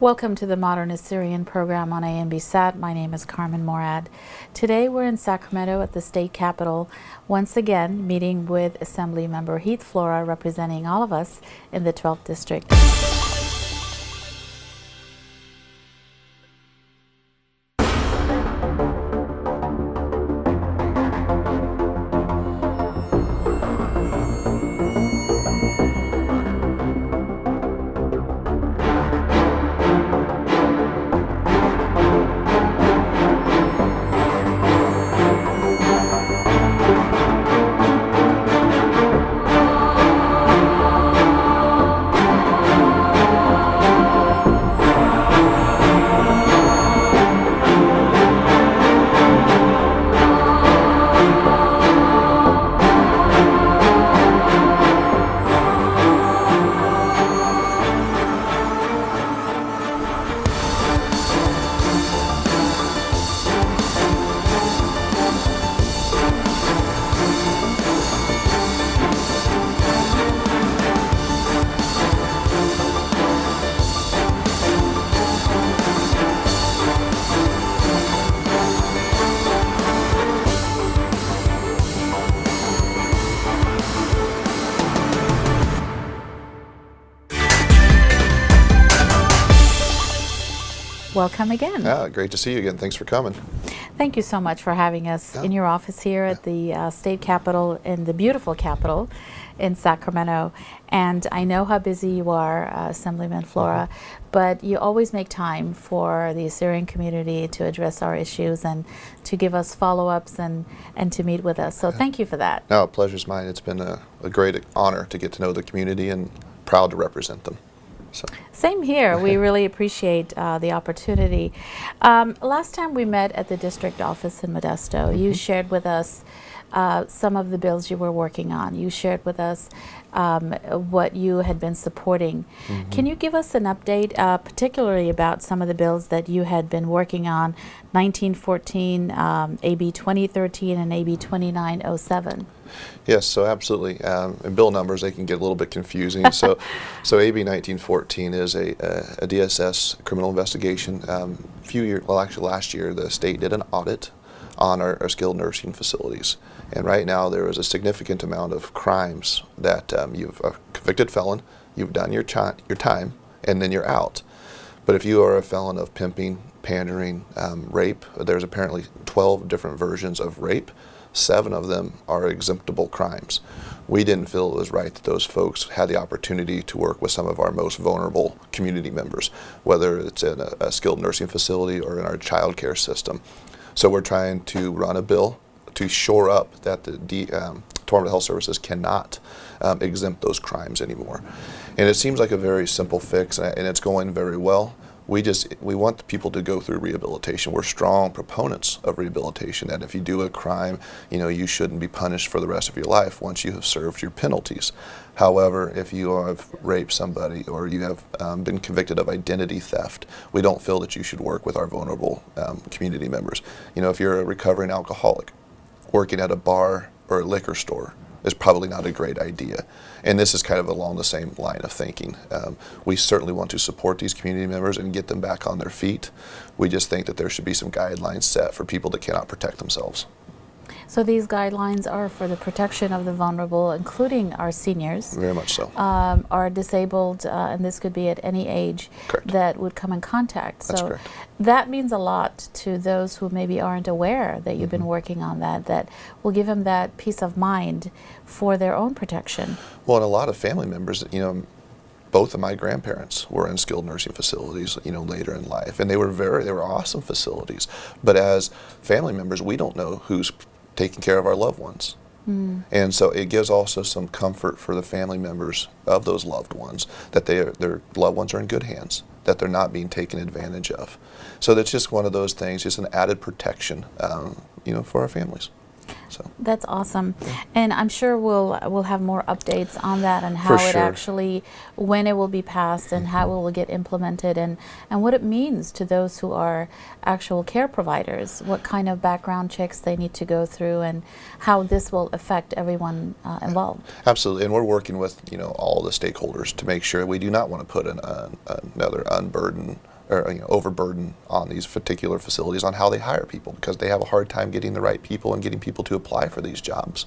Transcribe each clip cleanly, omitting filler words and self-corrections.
Welcome to the Modern Assyrian program on ANB SAT. My name is Carmen Morad. Today we're in Sacramento at the state capitol, once again meeting with Assembly Member Heath representing all of us in the 12th District. Welcome again. Great to see you again. Thanks for coming. Thank you so much for having us in your office here at the state capitol, in the beautiful capitol in Sacramento. And I know how busy you are, Assemblyman Flora, but you always make time for the Assyrian community to address our issues and to give us follow-ups and to meet with us. So thank you for that. No, pleasure's mine. It's been a great honor to get to know the community and proud to represent them. So. Same here. We really appreciate the opportunity. Last time we met at the district office in Modesto, you shared with us some of the bills you were working on. You shared with us what you had been supporting. Can you give us an update, particularly about some of the bills that you had been working on, 1914, AB 2013, and AB 2907? Yes, so absolutely. In bill numbers, they can get a little bit confusing. So AB 1914 is a DSS criminal investigation. Actually last year, the state did an audit on our skilled nursing facilities. And right now, there is a significant amount of crimes that you've a convicted felon, you've done your time, and then you're out. But if you are a felon of pimping, pandering, rape, there's apparently 12 different versions of rape. 7 of them are exemptable crimes. We didn't feel it was right that those folks had the opportunity to work with some of our most vulnerable community members, whether it's in a skilled nursing facility or in our child care system. So we're trying to run a bill to shore up that the Department of Health Services cannot exempt those crimes anymore. And it seems like a very simple fix, and it's going very well. We want people to go through rehabilitation. We're strong proponents of rehabilitation, and if you do a crime, you shouldn't be punished for the rest of your life once you have served your penalties. However, if you have raped somebody or you have been convicted of identity theft, we don't feel that you should work with our vulnerable community members. If you're a recovering alcoholic, working at a bar or a liquor store is probably not a great idea. And this is kind of along the same line of thinking. We certainly want to support these community members and get them back on their feet. We just think that there should be some guidelines set for people that cannot protect themselves. So these guidelines are for the protection of the vulnerable, including our seniors. Very much so. Are disabled, and this could be at any age. Correct. That would come in contact. That's so correct. That means a lot to those who maybe aren't aware that you've been working on that will give them that peace of mind for their own protection. Well, and a lot of family members, both of my grandparents were in skilled nursing facilities, later in life, and they were awesome facilities. But as family members, we don't know who's taking care of our loved ones. And so it gives also some comfort for the family members of those loved ones that their loved ones are in good hands, that they're not being taken advantage of. So that's just one of those things, just an added protection, for our families. So That's awesome. And I'm sure we'll have more updates on that and how For it sure. actually, when it will be passed and how it will get implemented and what it means to those who are actual care providers, what kind of background checks they need to go through and how this will affect everyone involved. Absolutely, and we're working with all the stakeholders to make sure we do not want to put another unburden or overburden on these particular facilities on how they hire people, because they have a hard time getting the right people and getting people to apply for these jobs.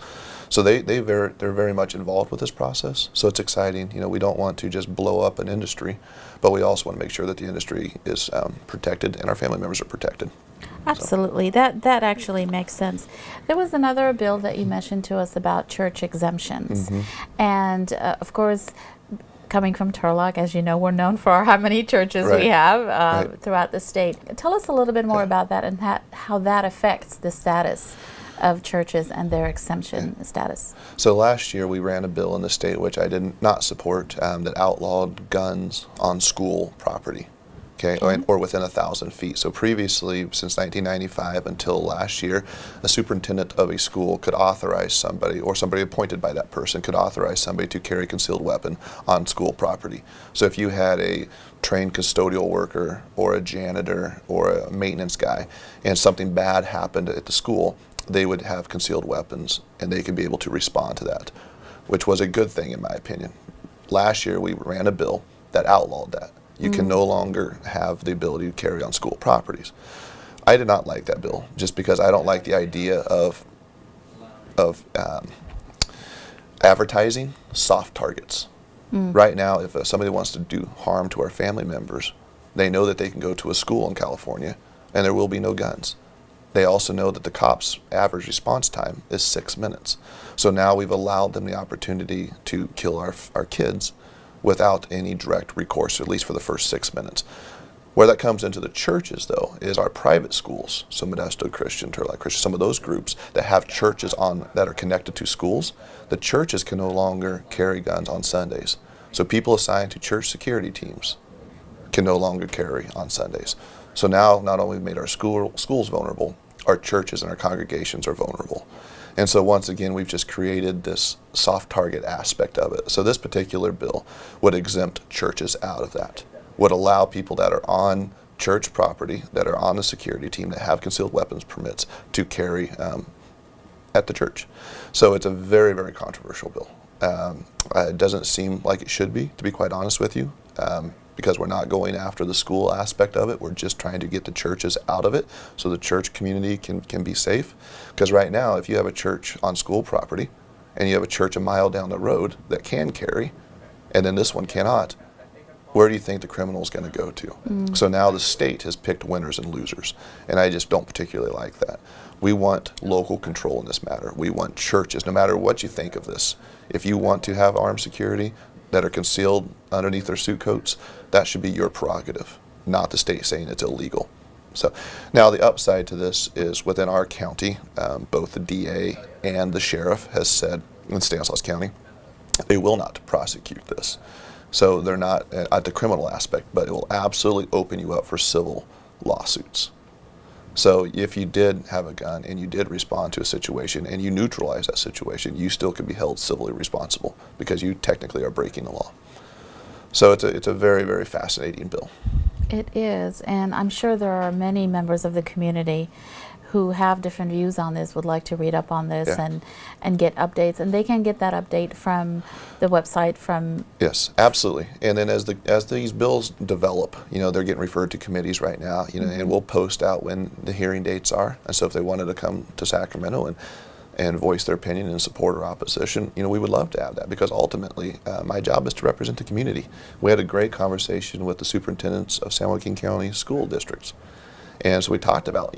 So they're very much involved with this process. So it's exciting. We don't want to just blow up an industry, but we also want to make sure that the industry is protected and our family members are protected. Absolutely. That actually makes sense. There was another bill that you mentioned to us about church exemptions. And of course, coming from Turlock, as you know, we're known for how many churches we have throughout the state. Tell us a little bit more about that and how that affects the status of churches and their exemption status. So last year we ran a bill in the state, which I did not support, that outlawed guns on school property. Or within 1,000 feet. So previously, since 1995 until last year, a superintendent of a school could authorize somebody, or somebody appointed by that person could authorize somebody to carry a concealed weapon on school property. So if you had a trained custodial worker or a janitor or a maintenance guy and something bad happened at the school, they would have concealed weapons and they could be able to respond to that, which was a good thing in my opinion. Last year we ran a bill that outlawed that. You can no longer have the ability to carry on school properties. I did not like that bill, just because I don't like the idea of advertising soft targets. Right now, if somebody wants to do harm to our family members, they know that they can go to a school in California and there will be no guns. They also know that the cops' average response time is 6 minutes. So now we've allowed them the opportunity to kill our kids without any direct recourse, at least for the first 6 minutes. Where that comes into the churches, though, is our private schools. So Modesto Christian, Turlock Christian, some of those groups that have churches that are connected to schools, the churches can no longer carry guns on Sundays. So people assigned to church security teams can no longer carry on Sundays. So now not only made our schools vulnerable, our churches and our congregations are vulnerable. And so once again, we've just created this soft target aspect of it. So this particular bill would exempt churches out of that, would allow people that are on church property, that are on the security team, that have concealed weapons permits to carry at the church. So it's a very, very controversial bill. It doesn't seem like it should be, to be quite honest with you, because we're not going after the school aspect of it. We're just trying to get the churches out of it so the church community can be safe. Because right now, if you have a church on school property and you have a church a mile down the road that can carry, and then this one cannot, where do you think the criminal is going to go to? So now the state has picked winners and losers, and I just don't particularly like that. We want local control in this matter. We want churches, no matter what you think of this. If you want to have armed security that are concealed underneath their suit coats, that should be your prerogative, not the state saying it's illegal. So now the upside to this is within our county, both the DA and the sheriff has said in Stanislaus County, they will not prosecute this. So they're not at the criminal aspect, but it will absolutely open you up for civil lawsuits. So if you did have a gun and you did respond to a situation and you neutralize that situation, you still could be held civilly responsible because you technically are breaking the law. So it's a very, very fascinating bill. It is, and I'm sure there are many members of the community who have different views on this, would like to read up on this and get updates, and they can get that update from the website from... Yes, absolutely. And then as these bills develop, they're getting referred to committees right now, and we'll post out when the hearing dates are. And so if they wanted to come to Sacramento and voice their opinion in support or opposition, we would love to have that, because ultimately my job is to represent the community. We had a great conversation with the superintendents of San Joaquin County school districts. And so we talked about,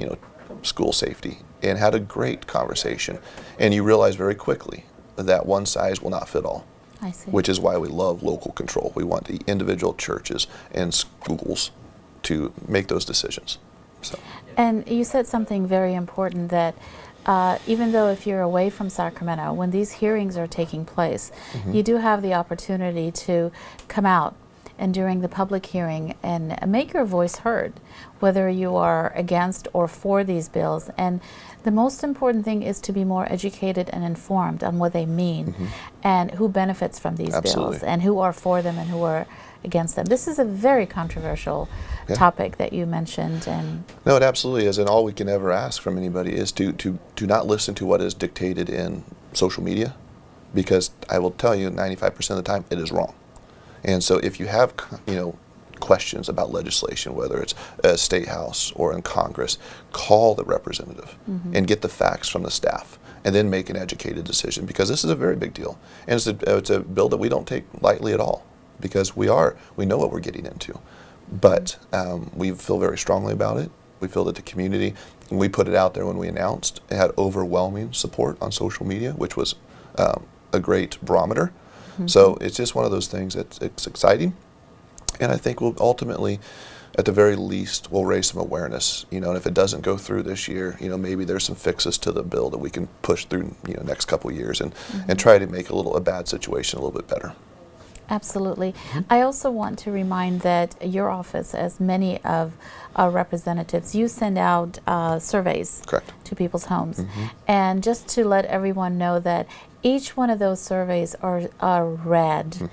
school safety and had a great conversation. And you realize very quickly that one size will not fit all. I see. Which is why we love local control. We want the individual churches and schools to make those decisions. So. And you said something very important, that even though if you're away from Sacramento, when these hearings are taking place, you do have the opportunity to come out and during the public hearing and make your voice heard, whether you are against or for these bills. And the most important thing is to be more educated and informed on what they mean and who benefits from these bills and who are for them and who are against them. This is a very controversial topic that you mentioned. And no, it absolutely is. And all we can ever ask from anybody is to not listen to what is dictated in social media, because I will tell you 95% of the time it is wrong. And so if you have, questions about legislation, whether it's a state house or in Congress, call the representative and get the facts from the staff, and then make an educated decision, because this is a very big deal. And it's a bill that we don't take lightly at all, because we know what we're getting into. But we feel very strongly about it. We feel that the community, when we put it out there when we announced, it had overwhelming support on social media, which was a great barometer. So it's just one of those things that's it's exciting. And I think we'll ultimately, at the very least, we'll raise some awareness. And if it doesn't go through this year, maybe there's some fixes to the bill that we can push through, next couple of years and try to make a bad situation a little bit better. Absolutely. I also want to remind that your office, as many of our representatives, you send out surveys to people's homes. And just to let everyone know that each one of those surveys are read,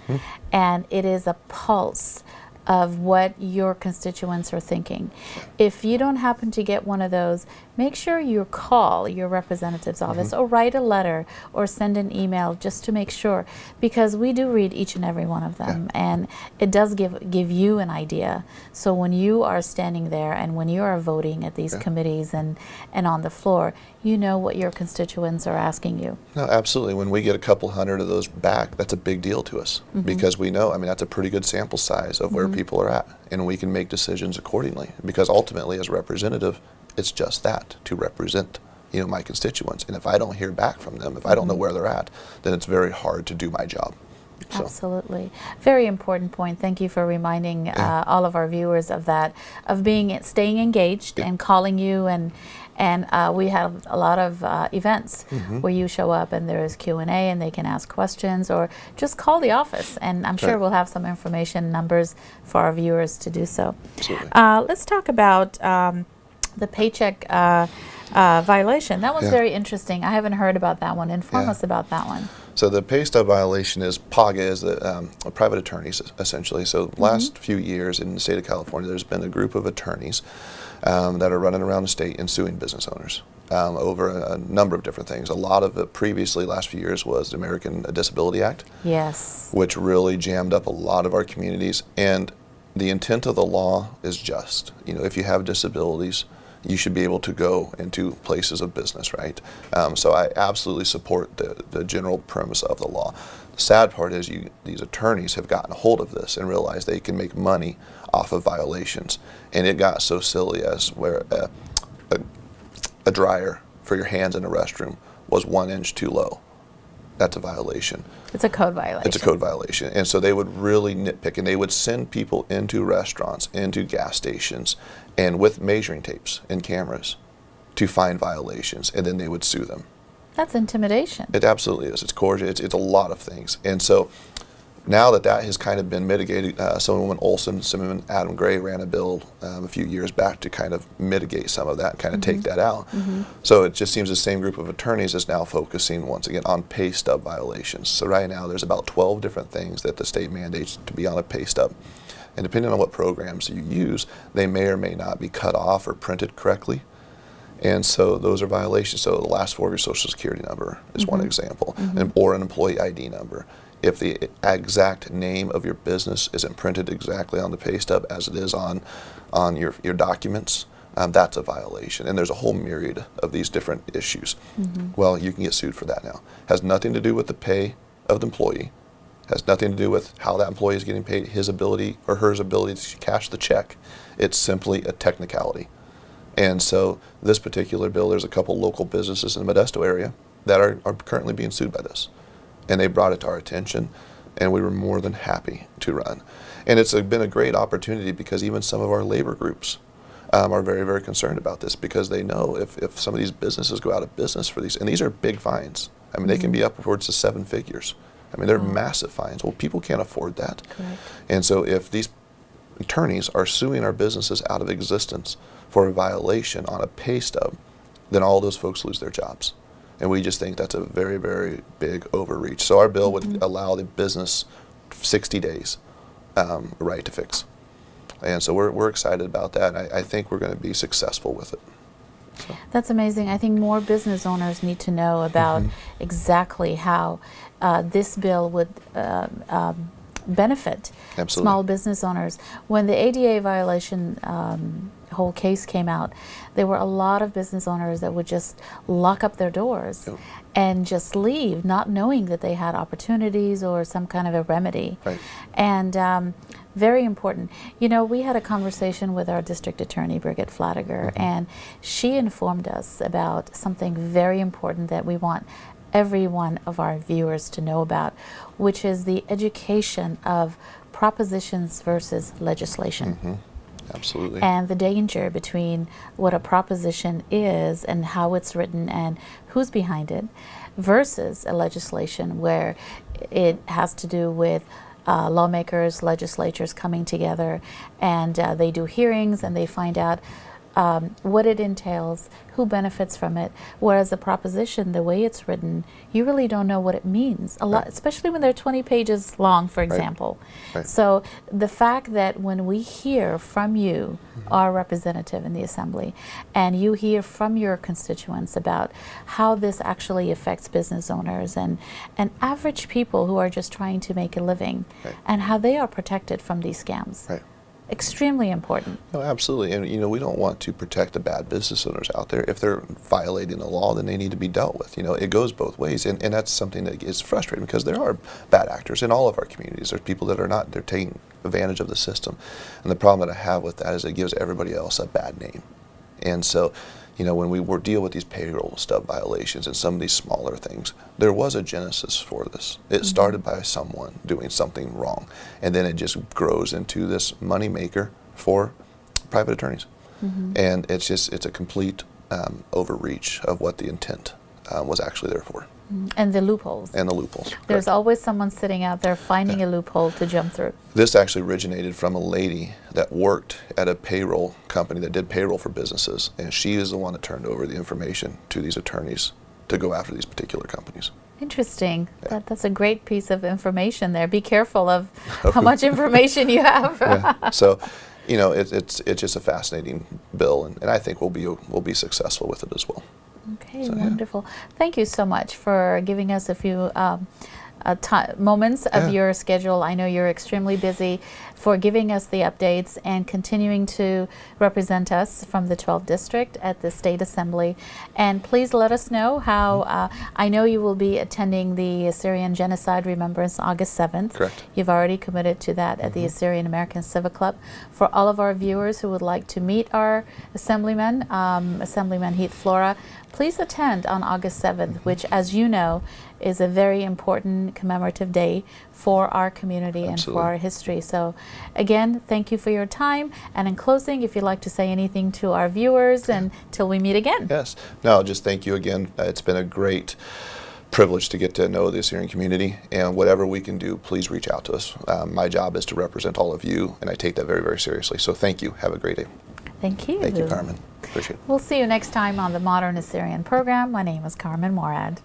and it is a pulse of what your constituents are thinking. If you don't happen to get one of those, make sure you call your representative's office or write a letter or send an email just to make sure, because we do read each and every one of them, and it does give you an idea. So when you are standing there and when you are voting at these committees and on the floor, you know what your constituents are asking you. No, absolutely. When we get a couple hundred of those back, that's a big deal to us, because we know, that's a pretty good sample size of where people are at, and we can make decisions accordingly, because ultimately as a representative, it's just that, to represent my constituents. And if I don't hear back from them, if I don't know where they're at, then it's very hard to do my job. So. Absolutely. Very important point. Thank you for reminding all of our viewers of that, of staying engaged and calling you, and we have a lot of events where you show up and there is Q&A and they can ask questions, or just call the office, and I'm sure we'll have some information, numbers for our viewers to do so. Absolutely. Let's talk about the paycheck violation. That was very interesting. I haven't heard about that one. Inform us about that one. So the pay stub violation is, PAGA is the private attorneys, essentially. So the last few years in the state of California, there's been a group of attorneys that are running around the state and suing business owners over a number of different things. A lot of it previously, last few years, was the American Disability Act. Yes. Which really jammed up a lot of our communities. And the intent of the law is just, if you have disabilities, you should be able to go into places of business, right? So I absolutely support the general premise of the law. The sad part is these attorneys have gotten a hold of this and realized they can make money off of violations. And it got so silly as where a dryer for your hands in a restroom was 1 inch too low. That's a violation. It's a code violation. It's a code violation. And so they would really nitpick, and they would send people into restaurants, into gas stations, and with measuring tapes and cameras to find violations, and then they would sue them. That's intimidation. It absolutely is. It's coercion. It's a lot of things. And so now that has kind of been mitigated, Assemblyman Adam Gray ran a bill a few years back to kind of mitigate some of that, kind of take that out. So it just seems the same group of attorneys is now focusing once again on pay stub violations. So right now there's about 12 different things that the state mandates to be on a pay stub. And depending on what programs you use, they may or may not be cut off or printed correctly. And so those are violations. So the last 4 of your social security number is one example, or an employee ID number. If the exact name of your business isn't printed exactly on the pay stub as it is on your documents, that's a violation. And there's a whole myriad of these different issues. Well, you can get sued for that now. Has nothing to do with the pay of the employee. Has nothing to do with how that employee is getting paid, his ability or her ability to cash the check. It's simply a technicality. And so this particular bill, there's a couple local businesses in the Modesto area that are currently being sued by this. And they brought it to our attention, and we were more than happy to run. And it's been a great opportunity, because even some of our labor groups are very, very concerned about this, because they know if some of these businesses go out of business for these, and these are big fines. They can be upwards to 7 figures I mean, they're massive fines. Well, people can't afford that. Correct. And so if these attorneys are suing our businesses out of existence for a violation on a pay stub, then all those folks lose their jobs. And we just think that's a very, very big overreach. So our bill would allow the business 60 days right to fix. And so we're excited about that. And I think we're going to be successful with it. So. That's amazing. I think more business owners need to know about exactly how this bill would benefit small business owners. When the ADA violation whole case came out, there were a lot of business owners that would just lock up their doors and just leave, not knowing that they had opportunities or some kind of a remedy. Right. And very important. You know, we had a conversation with our district attorney, Brigitte Flatiger, and she informed us about something very important that we want every one of our viewers to know about, which is the education of propositions versus legislation. Absolutely. And the danger between what a proposition is and how it's written and who's behind it versus a legislation where it has to do with lawmakers, legislatures coming together, and they do hearings and they find out what it entails, who benefits from it. Whereas the proposition, the way it's written, you really don't know what it means. A lot, especially when they're 20 pages long, for example. So the fact that when we hear from you, our representative in the Assembly, and you hear from your constituents about how this actually affects business owners and average people who are just trying to make a living, and how they are protected from these scams. Extremely important. No, absolutely. And, you know, we don't want to protect the bad business owners out there. If they're violating the law, then they need to be dealt with. You know, it goes both ways. And that's something that is frustrating because there are bad actors in all of our communities. There's people that are not. They're taking advantage of the system. And the problem that I have with that is it gives everybody else a bad name. And so, you know, when we deal with these payroll stub violations and some of these smaller things, there was a genesis for this. It started by someone doing something wrong, and then it just grows into this moneymaker for private attorneys. And it's a complete overreach of what the intent was actually there for. And the loopholes. And the loopholes. There's always someone sitting out there finding a loophole to jump through. This actually originated from a lady that worked at a payroll company that did payroll for businesses, and she is the one that turned over the information to these attorneys to go after these particular companies. Interesting. That's a great piece of information there. Be careful of how much information you have. So, you know, it's just a fascinating bill, and I think we'll be successful with it as well. Okay, so, wonderful. Thank you so much for giving us a few moments of your schedule. I know you're extremely busy, for giving us the updates and continuing to represent us from the 12th District at the State Assembly. And please let us know how, I know you will be attending the Assyrian Genocide Remembrance August 7th. Correct. You've already committed to that at the Assyrian American Civic Club. For all of our viewers who would like to meet our Assemblyman, Assemblyman Heath Flora, please attend on August 7th, which, as you know, is a very important commemorative day for our community and for our history. So again, thank you for your time. And in closing, if you'd like to say anything to our viewers until we meet again. Yes. No, just thank you again. It's been a great privilege to get to know the Assyrian community, and whatever we can do, please reach out to us. My job is to represent all of you, and I take that very, very seriously. So thank you. Have a great day. Thank you. Thank you, Carmen. Appreciate it. We'll see you next time on the Modern Assyrian program. My name is Carmen Morad.